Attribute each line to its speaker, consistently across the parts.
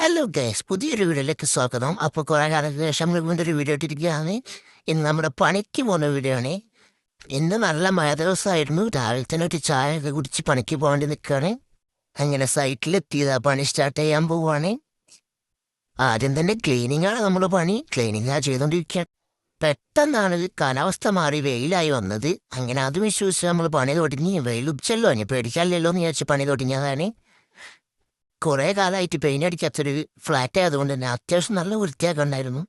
Speaker 1: Hello guys, പുതിയൊരു വീഡിയോയിലേക്ക് സ്വാഗതം. അപ്പോൾ കുറേ കാലത്തിന് ശേഷം നമ്മൾ വീണ്ടും ഒരു വീഡിയോ ഇട്ടിരിക്കുകയാണ്. ഇന്ന് നമ്മുടെ പണിക്ക് പോകുന്ന വീഡിയോ ആണ്. ഇന്ന് നല്ല മഴ ദിവസമായിരുന്നു. രാവിലെ തന്നെ ഒരു ചായ ഒക്കെ കുടിച്ച് പണിക്ക് പോകേണ്ടി നിൽക്കുകയാണ്. അങ്ങനെ സൈറ്റിലെത്തിയതാ, പണി സ്റ്റാർട്ട് ചെയ്യാൻ പോവുകയാണ്. ആദ്യം തന്നെ ക്ലീനിങ് ആണ് നമ്മുടെ പണി. ക്ലീനിങ് ചെയ്തുകൊണ്ടിരിക്കുകയാണ്. പെട്ടെന്നാണ് കാലാവസ്ഥ മാറി വെയിലായി വന്നത്. അങ്ങനെ അത് വിശ്വസിച്ച് നമ്മൾ പണി തുടങ്ങി. വെയിൽ ഉച്ചല്ലോ, ഇനി പേടിക്കാനില്ലല്ലോ എന്ന് വിചാരിച്ച് പണി തുടങ്ങിയതാണ്. കുറേ കാലമായിട്ട് പെയിൻ്റ് അടിക്കാത്തൊരു ഫ്ലാറ്റ് ആയതുകൊണ്ട് തന്നെ അത്യാവശ്യം നല്ല വൃത്തിയാക്കി ഉണ്ടായിരുന്നു.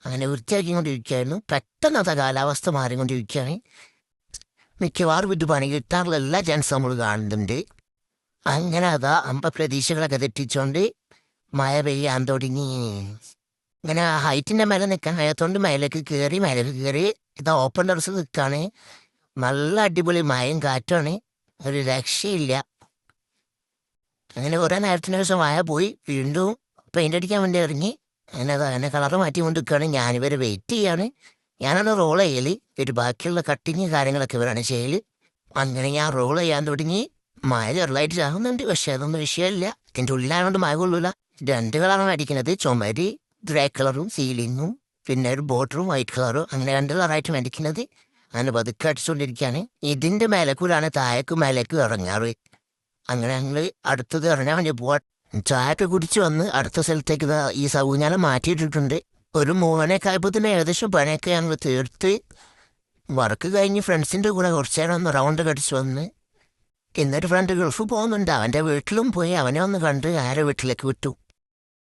Speaker 1: അങ്ങനെ വൃത്തിയാക്കിക്കൊണ്ടിരിക്കുകയായിരുന്നു. പെട്ടെന്ന് അത് കാലാവസ്ഥ മാറിക്കൊണ്ടിരിക്കുകയാണ്. മിക്കവാറും ഇത് പണി കിട്ടാറുള്ള എല്ലാ ചാൻസ് നമ്മൾ കാണുന്നുണ്ട്. അങ്ങനെ അതാ പ്രതീക്ഷകളൊക്കെ തെറ്റിച്ചുകൊണ്ട് മഴ പെയ്യാൻ തുടങ്ങി. ഇങ്ങനെ ഹൈറ്റിൻ്റെ മേലെ നിൽക്കാൻ കഴിയാത്തതുകൊണ്ട് മേലേക്ക് കയറി ഇതാ ഓപ്പൺ ടെറസിൽ നിൽക്കുകയാണ്. നല്ല അടിപൊളി മഴയും കാറ്റുമാണ്, ഒരു രക്ഷയില്ല. അങ്ങനെ കുറേ നേരത്തിന് ശേഷം മഴ പോയി. വീണ്ടും പെയിൻ്റ് അടിക്കാൻ വേണ്ടി ഇറങ്ങി. അങ്ങനെ കളറ് മാറ്റി കൊണ്ട് നിൽക്കുകയാണ്. ഞാനിവരെ വെയിറ്റ് ചെയ്യാണ്. ഞാനാണ് റോൾ ചെയ്യൽ. ഒരു ബാക്കിയുള്ള കട്ടിങ് കാര്യങ്ങളൊക്കെ ഇവരാണ് ചെയ്യൽ. അങ്ങനെ ഞാൻ റോൾ ചെയ്യാൻ തുടങ്ങി. മഴ ചെറുതായിട്ട് ചാകുന്നുണ്ട്, പക്ഷേ അതൊന്നും വിഷയമില്ല. ഇതിൻ്റെ ഉള്ളിലായതുകൊണ്ട് മഴ കൊള്ളൂല. 2 കളറാണ് അടിക്കുന്നത്, ചുമര് ഗ്രേ കളറും സീലിങ്ങും പിന്നെ ഒരു ബോർഡറും വൈറ്റ് കളറും. അങ്ങനെ 2 കളറായിട്ട് അടിക്കുന്നത്. അങ്ങനെ പതുക്കെ അടിച്ചുകൊണ്ടിരിക്കുകയാണ്. ഇതിൻ്റെ മേലേക്കൂടാണ് താഴേക്കും മേലേക്കും ഇറങ്ങാറ്. അങ്ങനെ ഞങ്ങൾ അടുത്തത് ഇറങ്ങാൻ വേണ്ടി പോവാൻ ചായയൊക്കെ കുടിച്ച് വന്ന് അടുത്ത സ്ഥലത്തേക്ക് ഈ ഊഞ്ഞാല മാറ്റിയിട്ടിട്ടുണ്ട്. ഒരു 3 മണിയൊക്കെ ആയപ്പോൾ തന്നെ ഏകദേശം പണിയൊക്കെ ഞങ്ങൾ തീർത്ത് വർക്ക് കഴിഞ്ഞ് ഫ്രണ്ട്സിൻ്റെ കൂടെ കുറച്ച് നേരം ഒന്ന് റൗണ്ട് കടിച്ച് വന്ന്. ഇന്നൊരു ഫ്രണ്ട് ഗൾഫ് പോകുന്നുണ്ട്, അവൻ്റെ വീട്ടിലും പോയി അവനെ ഒന്ന് കണ്ട് ആരെ വീട്ടിലേക്ക് വിട്ടു.